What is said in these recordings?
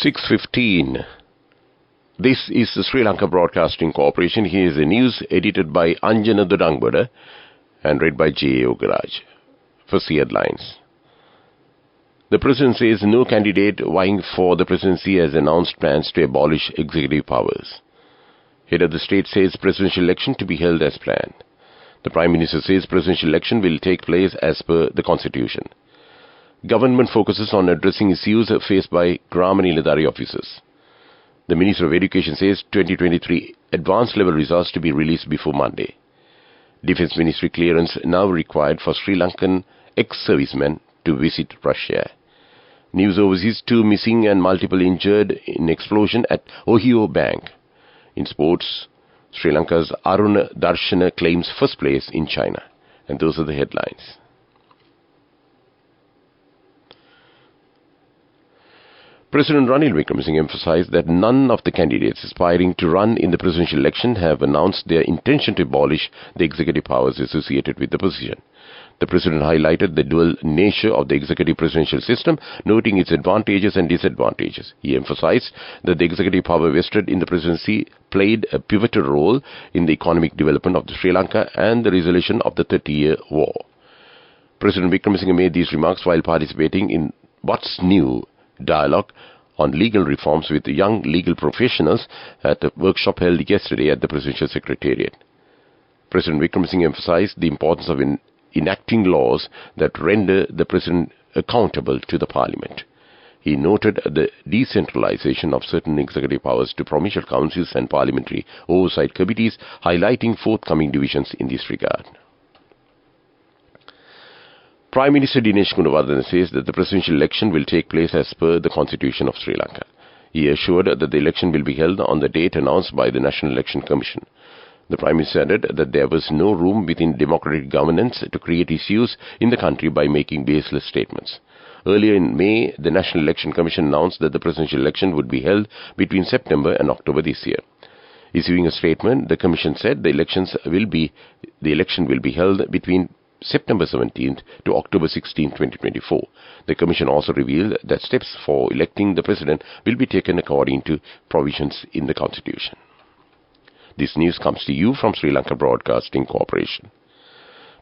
6:15. This is the Sri Lanka Broadcasting Corporation. Here is the news edited by Anjana Dudangbada and read by J. Yogaraj. First, the headlines. The President says no candidate vying for the presidency has announced plans to abolish executive powers. Head of the state says presidential election to be held as planned. The Prime Minister says presidential election will take place as per the Constitution. Government focuses on addressing issues faced by Grama Niladhari officers. The Minister of Education says 2023 advanced level results to be released before Monday. Defence Ministry clearance now required for Sri Lankan ex-servicemen to visit Russia. News overseas: 2 missing and multiple injured in explosion at Ohio Bank. In sports, Sri Lanka's Aruna Darshana claims first place in China. And those are the headlines. President Ranil Wickremesinghe emphasized that none of the candidates aspiring to run in the presidential election have announced their intention to abolish the executive powers associated with the position. The President highlighted the dual nature of the executive presidential system, noting its advantages and disadvantages. He emphasized that the executive power vested in the presidency played a pivotal role in the economic development of Sri Lanka and the resolution of the 30-year war. President Wickremesinghe made these remarks while participating in What's New dialogue on legal reforms with young legal professionals at a workshop held yesterday at the Presidential Secretariat. President Wickremesinghe emphasized the importance of enacting laws that render the President accountable to the Parliament. He noted the decentralization of certain executive powers to provincial councils and parliamentary oversight committees, highlighting forthcoming divisions in this regard. Prime Minister Dinesh Gunawardena says that the presidential election will take place as per the Constitution of Sri Lanka. He assured that the election will be held on the date announced by the National Election Commission. The Prime Minister added that there was no room within democratic governance to create issues in the country by making baseless statements. Earlier in May, the National Election Commission announced that the presidential election would be held between September and October this year. Issuing a statement, the Commission said the election will be held between September 17th to October 16, 2024. The Commission also revealed that steps for electing the President will be taken according to provisions in the Constitution. This news comes to you from Sri Lanka Broadcasting Corporation.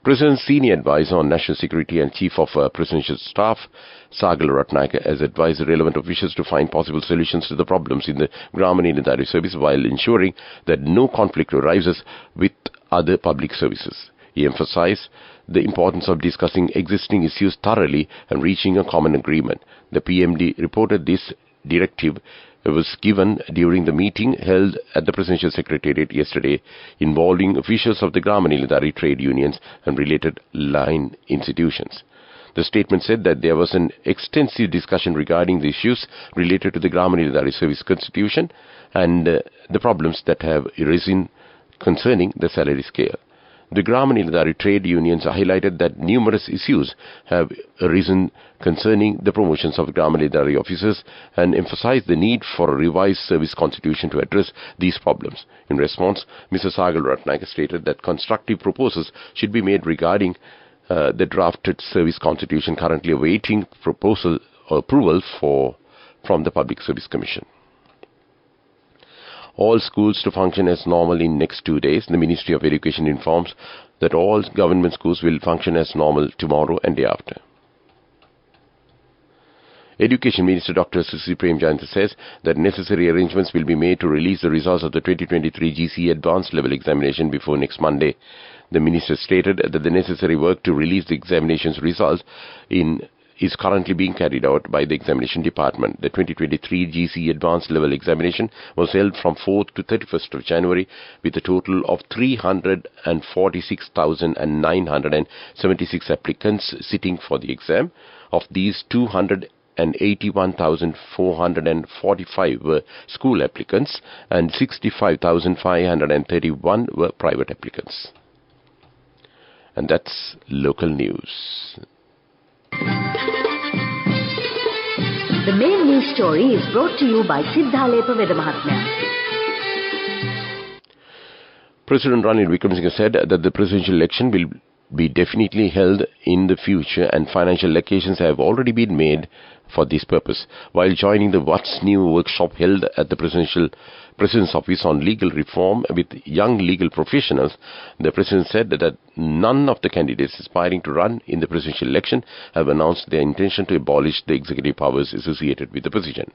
President's senior advisor on national security and chief of presidential staff, Sagala Ratnayaka, has advised relevant officials to find possible solutions to the problems in the Grama Niladhari service while ensuring that no conflict arises with other public services. He emphasized the importance of discussing existing issues thoroughly and reaching a common agreement. The PMD reported this directive was given during the meeting held at the Presidential Secretariat yesterday involving officials of the Grama Niladhari trade unions and related line institutions. The statement said that there was an extensive discussion regarding the issues related to the Grama Niladhari service constitution and the problems that have arisen concerning the salary scale. The Grama Niladhari trade unions highlighted that numerous issues have arisen concerning the promotions of Grama Niladhari officers and emphasized the need for a revised service constitution to address these problems. In response, Mr. Sagala Ratnayaka stated that constructive proposals should be made regarding the drafted service constitution currently awaiting proposal or approval from the Public Service Commission. All schools to function as normal in next 2 days. The Ministry of Education informs that all government schools will function as normal tomorrow and day after. Education Minister Dr. Susi Premjayantha says that necessary arrangements will be made to release the results of the 2023 GCE Advanced Level Examination before next Monday. The Minister stated that the necessary work to release the examination's results is currently being carried out by the Examination Department. The 2023 GCE Advanced Level Examination was held from 4th to 31st of January with a total of 346,976 applicants sitting for the exam. Of these, 281,445 were school applicants and 65,531 were private applicants. And that's local news. The main news story is brought to you by Sinhala Mahatmya. President Ranil Wickremesinghe said that the presidential election will be definitely held in the future and financial allocations have already been made for this purpose. While joining the What's New workshop held at the President's Office on Legal Reform with young legal professionals, the President said that none of the candidates aspiring to run in the presidential election have announced their intention to abolish the executive powers associated with the position.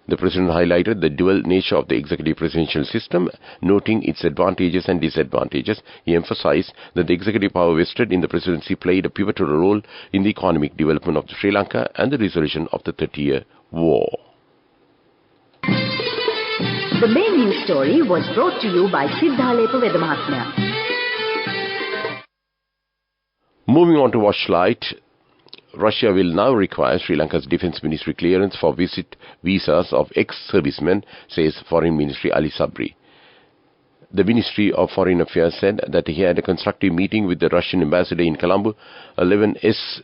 The President highlighted the dual nature of the executive presidential system, noting its advantages and disadvantages. He emphasized that the executive power vested in the presidency played a pivotal role in the economic development of Sri Lanka and the resolution of the 30-year war. The main news story was brought to you by Sinhala Vedamahatmya. Moving on to Watch Light. Russia will now require Sri Lanka's Defence Ministry clearance for visit visas of ex-servicemen, says Foreign Ministry Ali Sabri. The Ministry of Foreign Affairs said that he had a constructive meeting with the Russian ambassador in Colombo, Levin S.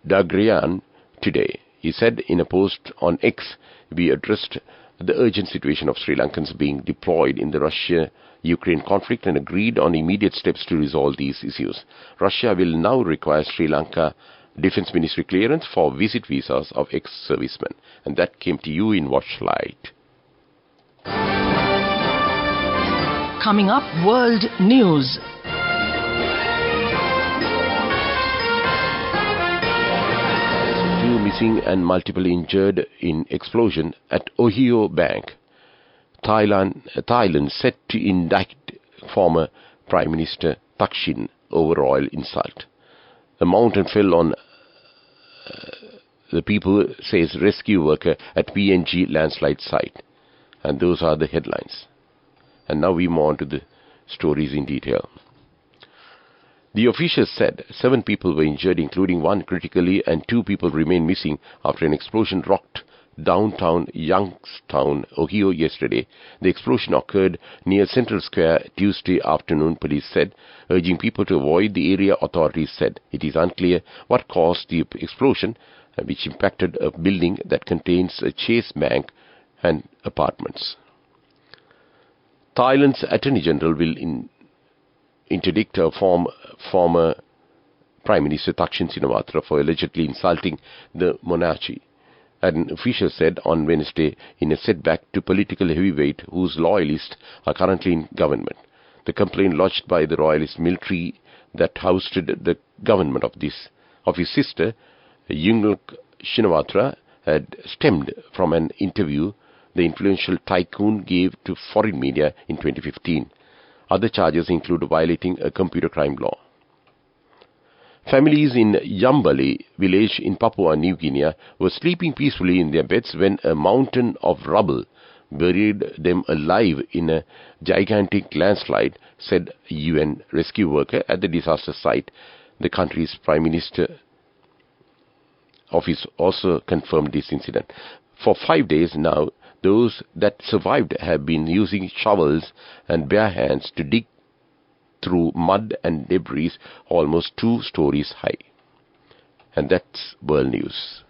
Dagrian, today. He said in a post on X, "We addressed the urgent situation of Sri Lankans being deployed in the Russia-Ukraine conflict and agreed on immediate steps to resolve these issues. Russia will now require Sri Lanka Defence Ministry clearance for visit visas of ex-servicemen." And that came to you in Watch Light. Coming up, World News. Two missing and multiple injured in explosion at Ohio Bank. Thailand set to indict former Prime Minister Thaksin over royal insult. A mountain fell on the people, says rescue worker at PNG landslide site. And those are the headlines. And now we move on to the stories in detail. The officials said 7 people were injured, including 1 critically, and 2 people remain missing after an explosion rocked downtown Youngstown, Ohio yesterday. The explosion occurred near Central Square Tuesday afternoon, police said, urging people to avoid the area. Authorities said it is unclear what caused the explosion, which impacted a building that contains a Chase Bank and apartments. Thailand's Attorney General will interdict a former Prime Minister Thaksin Shinawatra for allegedly insulting the monarchy. An official said on Wednesday, in a setback to political heavyweight whose loyalists are currently in government. The complaint lodged by the royalist military that ousted the government of his sister, Yingluck Shinawatra, had stemmed from an interview the influential tycoon gave to foreign media in 2015. Other charges include violating a computer crime law. Families in Yambali village in Papua New Guinea were sleeping peacefully in their beds when a mountain of rubble buried them alive in a gigantic landslide, said a UN rescue worker at the disaster site. The country's Prime Minister office also confirmed this incident. For 5 days now, those that survived have been using shovels and bare hands to dig through mud and debris almost 2 stories high. And that's World News.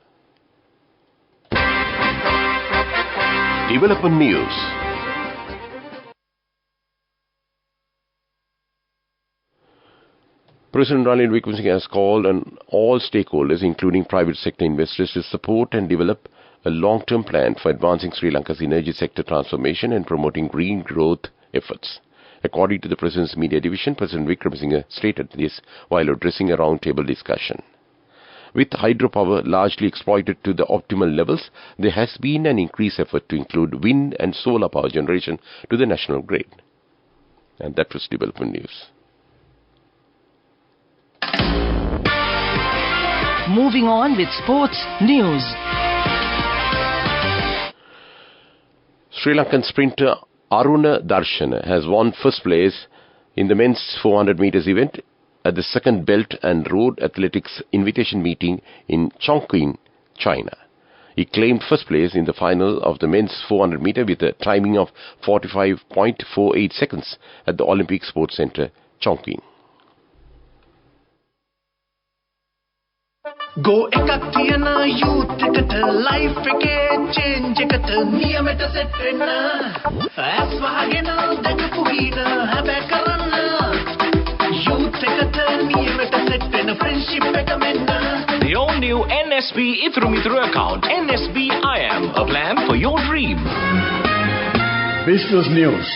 Development News. President Ranil Wickremesinghe has called on all stakeholders, including private sector investors, to support and develop a long-term plan for advancing Sri Lanka's energy sector transformation and promoting green growth efforts. According to the President's Media Division, President Wickremesinghe stated this while addressing a roundtable discussion. With hydropower largely exploited to the optimal levels, there has been an increased effort to include wind and solar power generation to the national grid. And that was Development News. Moving on with Sports News. Sri Lankan sprinter Aruna Darshana has won first place in the men's 400 meters event at the second Belt and Road Athletics Invitation meeting in Chongqing, China. He claimed first place in the final of the men's 400 meter with a timing of 45.48 seconds at the Olympic Sports Centre, Chongqing. Go ekak thiyana youth ekata life ekේ change ekata niyamata set wenna as wahagena dakapu hina habe karanna youth ekata niyamata set wenna friendship එක menna. The all new all-new NSB Ithru account. NSB IAM, a plan for your dream. Business News,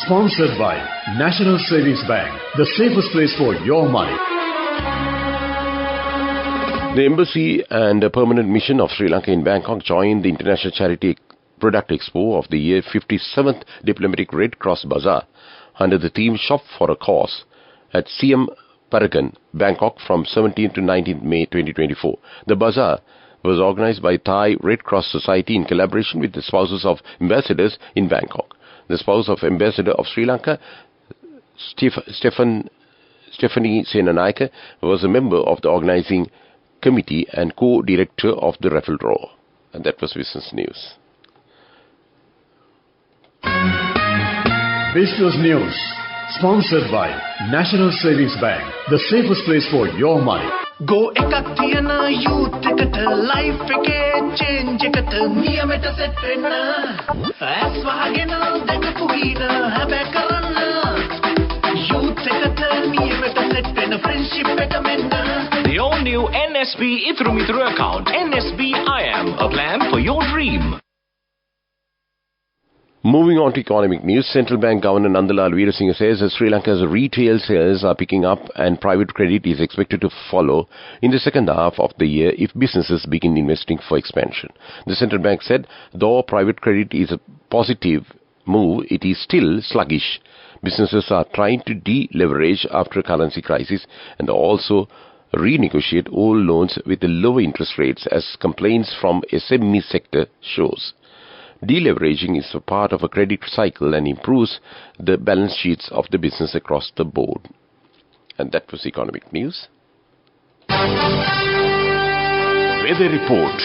sponsored by National Savings Bank, the safest place for your money. The Embassy and Permanent Mission of Sri Lanka in Bangkok joined the International Charity Product Expo of the year 57th Diplomatic Red Cross Bazaar under the theme Shop for a Cause at Siam Paragon, Bangkok from 17th to 19th May 2024. The bazaar was organized by Thai Red Cross Society in collaboration with the spouses of ambassadors in Bangkok. The spouse of Ambassador of Sri Lanka, Stephanie Senanayake, was a member of the organizing committee and co-director of the raffle draw. And that was Business News. Business News, sponsored by National Savings Bank, the safest place for your money. Go එකක් තියන youth එකට life එකේ change එකට නියමෙට set වෙන්න ඇස් වහගෙන දැකපු ගීන හැබැයි කරන්න youth එකට නියමෙට set වෙන friendship එක මෙන්න. The all-new NSB Ithru account. NSB IAM, a plan for your dream. Moving on to economic news, Central Bank Governor Nandalal Veerasinghe says that Sri Lanka's retail sales are picking up and private credit is expected to follow in the second half of the year if businesses begin investing for expansion. The Central Bank said, though private credit is a positive move, it is still sluggish. Businesses are trying to de-leverage after a currency crisis and also renegotiate old loans with the lower interest rates as complaints from SME sector shows. Deleveraging is a part of a credit cycle and improves the balance sheets of the business across the board. And that was economic news. Weather report.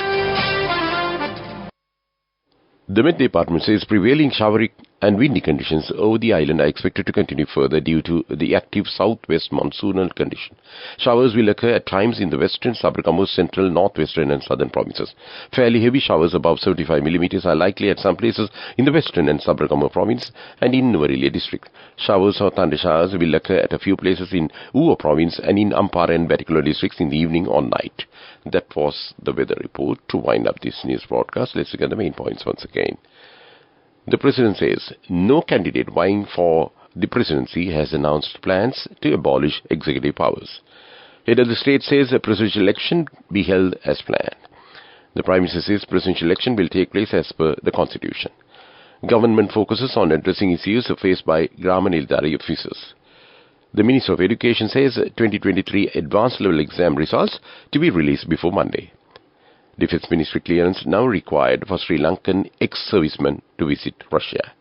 The Met Department says prevailing showery and windy conditions over the island are expected to continue further due to the active southwest monsoonal condition. Showers will occur at times in the western, Sabarakamu, central, northwestern and southern provinces. Fairly heavy showers above 75 millimeters are likely at some places in the western and Sabarakamu province and in Nuwara district. Showers or thunder showers will occur at a few places in Uva province and in Ampara and Batticaloa districts in the evening or night. That was the weather report. To wind up this news broadcast, let's look at the main points once again. The President says no candidate vying for the presidency has announced plans to abolish executive powers. Head of the state says a presidential election be held as planned. The Prime Minister says presidential election will take place as per the Constitution. Government focuses on addressing issues faced by Grama Nilgiri officers. The Minister of Education says 2023 advanced level exam results to be released before Monday. Defence Ministry clearance now required for Sri Lankan ex-servicemen to visit Russia.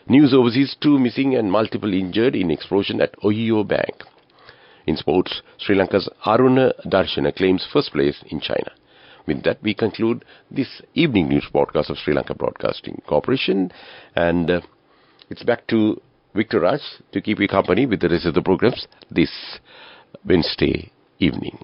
News overseas, 2 missing and multiple injured in explosion at Ohio Bank. In sports, Sri Lanka's Aruna Darshana claims first place in China. With that, we conclude this evening news broadcast of Sri Lanka Broadcasting Corporation. And it's back to Victor Raj to keep you company with the rest of the programs this Wednesday evening.